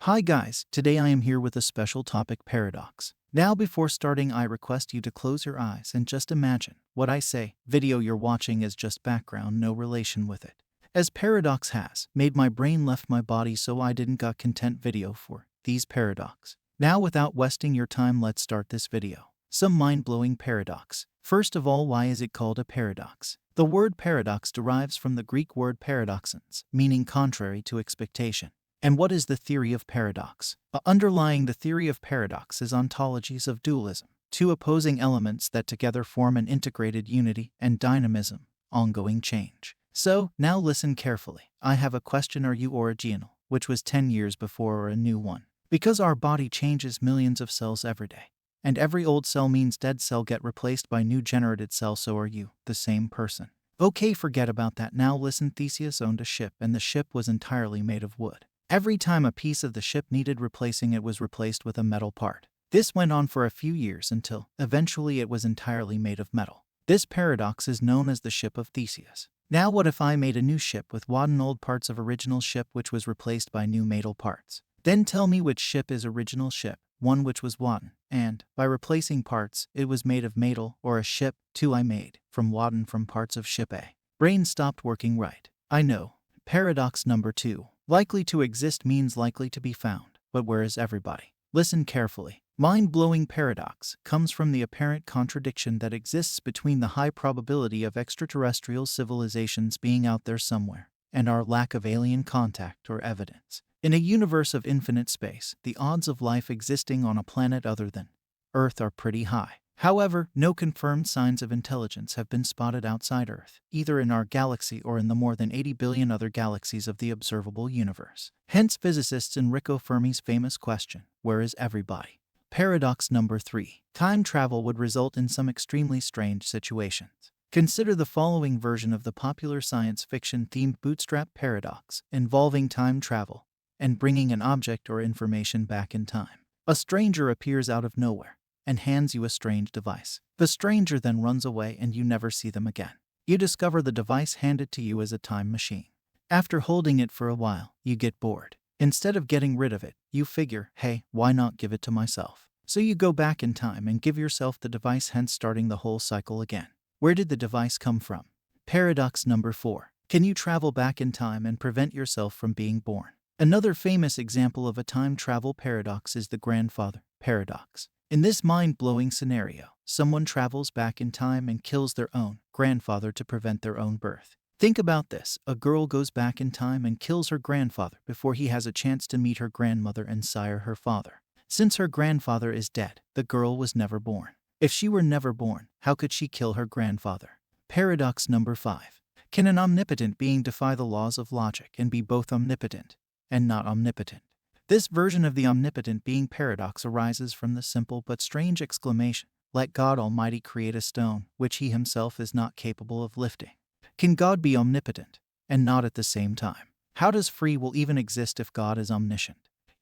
Hi guys, today I am here with a special topic, paradox. Now before starting I request you to close your eyes and just imagine what I say. Video you're watching is just background, no relation with it. As paradox has made my brain left my body, so I didn't got content video for these paradox. Now without wasting your time, let's start this video. Some mind-blowing paradox. First of all, why is it called a paradox? The word paradox derives from the Greek word paradoxons, meaning contrary to expectation. And what is the theory of paradox? Underlying the theory of paradox is ontologies of dualism, two opposing elements that together form an integrated unity and dynamism, ongoing change. So, now listen carefully. I have a question: are you original, which was 10 years before, or a new one? Because our body changes millions of cells every day. And every old cell means dead cell get replaced by new generated cell, so are you the same person? Okay, forget about that. Now listen, Theseus owned a ship, and the ship was entirely made of wood. Every time a piece of the ship needed replacing, it was replaced with a metal part. This went on for a few years until, eventually, it was entirely made of metal. This paradox is known as the ship of Theseus. Now what if I made a new ship with wooden old parts of original ship which was replaced by new metal parts? Then tell me which ship is original ship, one which was wooden, and, by replacing parts, it was made of metal, or a ship, two I made, from wooden from parts of ship A. Brain stopped working right. I know. Paradox number 2. Likely to exist means likely to be found, but where is everybody? Listen carefully. Mind-blowing paradox comes from the apparent contradiction that exists between the high probability of extraterrestrial civilizations being out there somewhere and our lack of alien contact or evidence. In a universe of infinite space, the odds of life existing on a planet other than Earth are pretty high. However, no confirmed signs of intelligence have been spotted outside Earth, either in our galaxy or in the more than 80 billion other galaxies of the observable universe. Hence physicists Enrico Fermi's famous question, where is everybody? Paradox number 3. Time travel would result in some extremely strange situations. Consider the following version of the popular science fiction themed bootstrap paradox involving time travel and bringing an object or information back in time. A stranger appears out of nowhere and hands you a strange device. The stranger then runs away and you never see them again. You discover the device handed to you is a time machine. After holding it for a while, you get bored. Instead of getting rid of it, you figure, hey, why not give it to myself? So you go back in time and give yourself the device, hence starting the whole cycle again. Where did the device come from? Paradox number 4. Can you travel back in time and prevent yourself from being born? Another famous example of a time travel paradox is the grandfather paradox. In this mind-blowing scenario, someone travels back in time and kills their own grandfather to prevent their own birth. Think about this. A girl goes back in time and kills her grandfather before he has a chance to meet her grandmother and sire her father. Since her grandfather is dead, the girl was never born. If she were never born, how could she kill her grandfather? Paradox number 5. Can an omnipotent being defy the laws of logic and be both omnipotent and not omnipotent? This version of the omnipotent being paradox arises from the simple but strange exclamation, let God Almighty create a stone, which he himself is not capable of lifting. Can God be omnipotent and not at the same time? How does free will even exist if God is omniscient?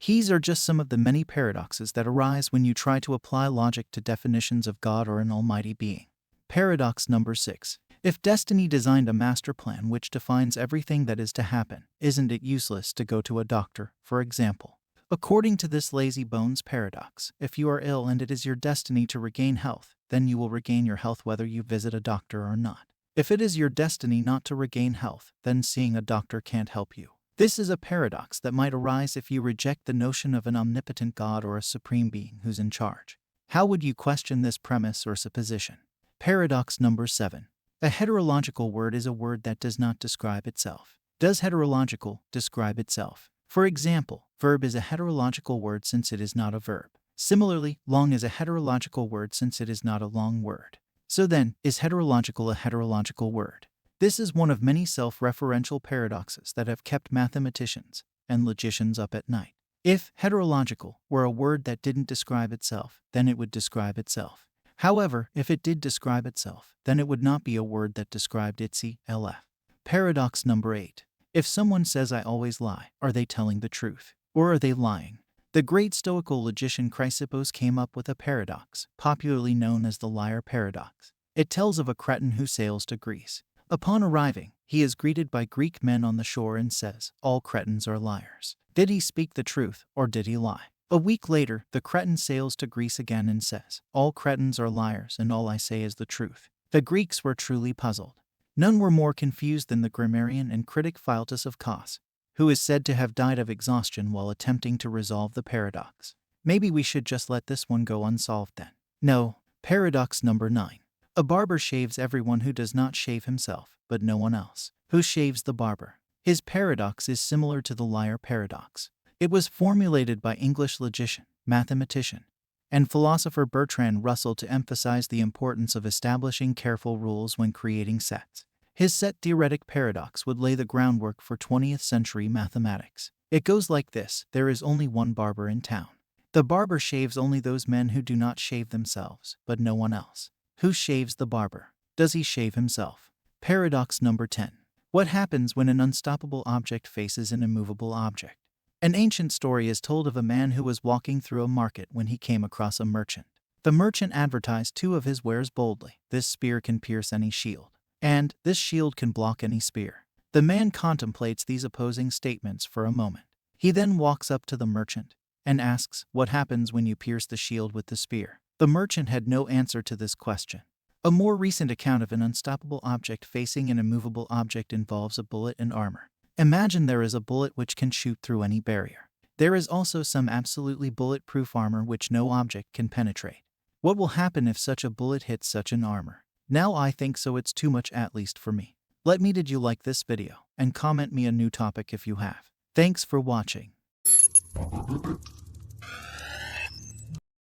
These are just some of the many paradoxes that arise when you try to apply logic to definitions of God or an almighty being. Paradox number 6. If destiny designed a master plan which defines everything that is to happen, isn't it useless to go to a doctor, for example? According to this lazy bones paradox, if you are ill and it is your destiny to regain health, then you will regain your health whether you visit a doctor or not. If it is your destiny not to regain health, then seeing a doctor can't help you. This is a paradox that might arise if you reject the notion of an omnipotent God or a supreme being who's in charge. How would you question this premise or supposition? Paradox number 7. A heterological word is a word that does not describe itself. Does heterological describe itself? For example, verb is a heterological word since it is not a verb. Similarly, long is a heterological word since it is not a long word. So then, is heterological a heterological word? This is one of many self-referential paradoxes that have kept mathematicians and logicians up at night. If heterological were a word that didn't describe itself, then it would describe itself. However, if it did describe itself, then it would not be a word that described itself. Paradox number 8. If someone says I always lie, are they telling the truth? Or are they lying? The great Stoical logician Chrysippus came up with a paradox, popularly known as the liar paradox. It tells of a cretin who sails to Greece. Upon arriving, he is greeted by Greek men on the shore and says, all cretins are liars. Did he speak the truth, or did he lie? A week later, the Cretan sails to Greece again and says, "All Cretans are liars, and all I say is the truth." The Greeks were truly puzzled. None were more confused than the grammarian and critic Philetaus of Kos, who is said to have died of exhaustion while attempting to resolve the paradox. Maybe we should just let this one go unsolved then. No. Paradox number 9. A barber shaves everyone who does not shave himself, but no one else. Who shaves the barber? His paradox is similar to the liar paradox. It was formulated by English logician, mathematician, and philosopher Bertrand Russell to emphasize the importance of establishing careful rules when creating sets. His set-theoretic paradox would lay the groundwork for 20th century mathematics. It goes like this: there is only one barber in town. The barber shaves only those men who do not shave themselves, but no one else. Who shaves the barber? Does he shave himself? Paradox number 10. What happens when an unstoppable object faces an immovable object? An ancient story is told of a man who was walking through a market when he came across a merchant. The merchant advertised two of his wares boldly: "This spear can pierce any shield," and "This shield can block any spear." The man contemplates these opposing statements for a moment. He then walks up to the merchant and asks, "What happens when you pierce the shield with the spear?" The merchant had no answer to this question. A more recent account of an unstoppable object facing an immovable object involves a bullet and armor. Imagine there is a bullet which can shoot through any barrier. There is also some absolutely bulletproof armor which no object can penetrate. What will happen if such a bullet hits such an armor? Now I think so it's too much, at least for me. Let me did you like this video, and comment me a new topic if you have. Thanks for watching.